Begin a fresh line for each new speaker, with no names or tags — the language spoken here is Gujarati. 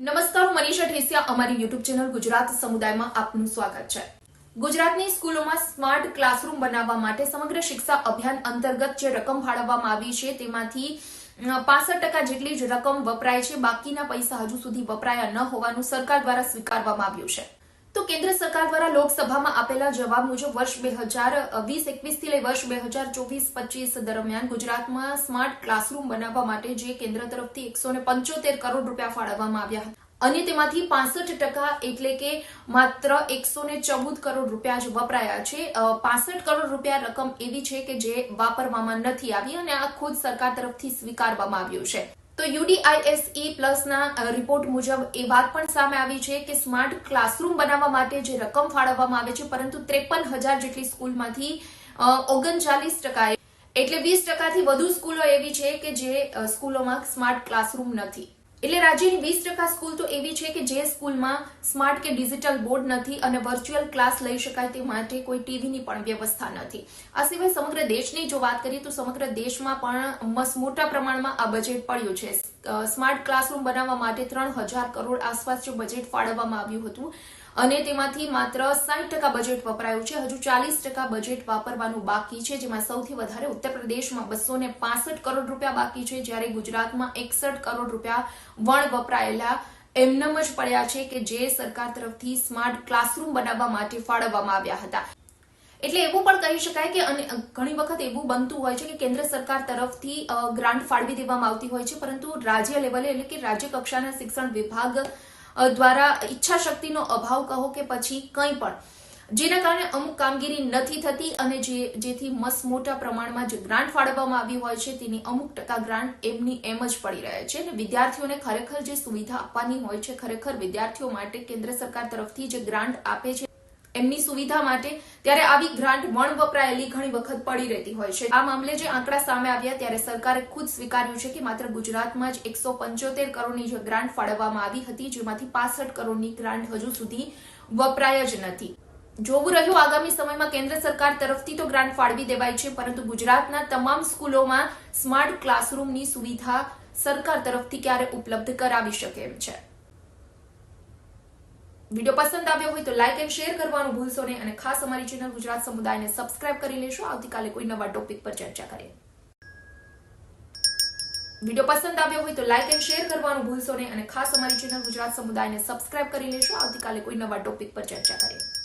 નમસ્કાર, હું મનીષા ઠેસિયા. અમારી યુટ્યુબ ચેનલ ગુજરાત સમુદાયમાં આપનું સ્વાગત છે. ગુજરાતની સ્કૂલોમાં સ્માર્ટ ક્લાસરૂમ બનાવવા માટે સમગ્ર શિક્ષા અભિયાન અંતર્ગત જે રકમ ફાળવવામાં આવી છે તેમાંથી 65% જેટલી જ રકમ વપરાય છે. બાકીના પૈસા હજુ સુધી વપરાયા ન હોવાનું સરકાર દ્વારા સ્વીકારવામાં આવ્યું છે. તો કેન્દ્ર સરકાર દ્વારા લોકસભામાં આપેલા જવાબ મુજબ વર્ષ 2020-21 થી લઈ વર્ષ 2024-25 દરમિયાન ગુજરાતમાં સ્માર્ટ ક્લાસરૂમ બનાવવા માટે જે કેન્દ્ર તરફથી 175 કરોડ રૂપિયા ફાળવવામાં આવ્યા હતા અને તેમાંથી 65% એટલે કે માત્ર 114 કરોડ રૂપિયા જ વપરાયા છે. 65 કરોડ રૂપિયા રકમ એવી છે કે જે વાપરવામાં નથી આવી અને આ ખુદ સરકાર તરફથી સ્વીકારવામાં આવ્યું છે. તો UDISE પ્લસના રિપોર્ટ મુજબ એ વાત પણ સામે આવી છે કે સ્માર્ટ ક્લાસરૂમ બનાવવા માટે જે રકમ ફાળવવામાં આવે છે પરંતુ 53,000 જેટલી સ્કૂલમાંથી 39% એટલે 20% થી વધુ સ્કૂલો એવી છે કે જે સ્કૂલોમાં સ્માર્ટ ક્લાસરૂમ નથી. એટલે રાજ્યની 20% સ્કૂલ તો એવી છે કે જે સ્કૂલમાં સ્માર્ટ કે ડિજિટલ બોર્ડ નથી અને વર્ચ્યુઅલ ક્લાસ લઈ શકાય તે માટે કોઈ ટીવીની પણ વ્યવસ્થા નથી. આ સિવાય સમગ્ર દેશની જો વાત કરીએ તો સમગ્ર દેશમાં પણ મોટા પ્રમાણમાં આ બજેટ પડ્યું છે. સ્માર્ટ ક્લાસરૂમ બનાવવા માટે 3,000 કરોડ આસપાસ જો બજેટ ફાળવવામાં આવ્યું હતું અને તેમાંથી માત્ર 60% બજેટ વપરાયું છે. હજુ 40% બજેટ વાપરવાનું બાકી છે, જેમાં સૌથી વધારે ઉત્તર પ્રદેશમાં 265 કરોડ રૂપિયા બાકી છે, જ્યારે ગુજરાતમાં 61 કરોડ રૂપિયા વણ વપરાયેલા એમનેમ જ પડ્યા છે કે જે સરકાર તરફથી સ્માર્ટ ક્લાસરૂમ બનાવવા માટે ફાળવવામાં આવ્યા હતા. એટલે એવું પણ કહી શકાય કે ઘણી વખત એવું બનતું હોય છે કે કેન્દ્ર સરકાર તરફથી ગ્રાન્ટ ફાળવી દેવામાં આવતી હોય છે, પરંતુ રાજ્ય લેવલે એટલે કે રાજ્ય કક્ષાના શિક્ષણ વિભાગ દ્વારા ઈચ્છા શક્તિનો અભાવ કહો કે પછી કંઈ પણ, જેના કારણે અમુક કામગીરી નથી થતી અને જેથી મોટા પ્રમાણમાં જે ગ્રાન્ટ ફાળવવામાં આવી હોય છે તેની અમુક ટકા ગ્રાન્ટ એમની એમ જ પડી રહે છે અને વિદ્યાર્થીઓને ખરેખર જે સુવિધા આપવાની હોય છે, ખરેખર વિદ્યાર્થીઓ માટે કેન્દ્ર સરકાર તરફથી જે ગ્રાન્ટ આપે છે એમની સુવિધા માટે, ત્યારે આવી ગ્રાન્ટ વણ વપરાયેલી ઘણી વખત પડી રહેતી હોય છે. આ મામલે જે આંકડા સામે આવ્યા ત્યારે સરકારે ખુદ સ્વીકાર્યું છે કે માત્ર ગુજરાતમાં જ 175 કરોડની જે ગ્રાન્ટ ફાળવવામાં આવી હતી, જેમાંથી 65 કરોડની ગ્રાન્ટ હજુ સુધી વપરાય જ નથી. જોવું રહ્યું આગામી સમયમાં કેન્દ્ર સરકાર તરફથી તો ગ્રાન્ટ ફાળવી દેવાય છે, પરંતુ ગુજરાતના તમામ સ્કૂલોમાં સ્માર્ટ ક્લાસરૂમની સુવિધા સરકાર તરફથી ક્યારે ઉપલબ્ધ કરાવી શકે એમ છે. વિડીયો પસંદ આવ્યો હોય તો લાઇક એન્ડ શેર કરવાનું ભૂલશો નહીં અને ખાસ અમારી ચેનલ ગુજરાત સમુદાયને સબસ્ક્રાઇબ કરી લેશો. આવતીકાલે કોઈ નવા ટોપિક પર ચર્ચા કરીએ. વિડીયો પસંદ આવ્યો હોય તો લાઇક એન્ડ શેર કરવાનું ભૂલશો નહીં અને ખાસ અમારી ચેનલ ગુજરાત સમુદાયને સબસ્ક્રાઇબ કરી લેશો. આવતીકાલે કોઈ નવા ટોપિક પર ચર્ચા કરીએ.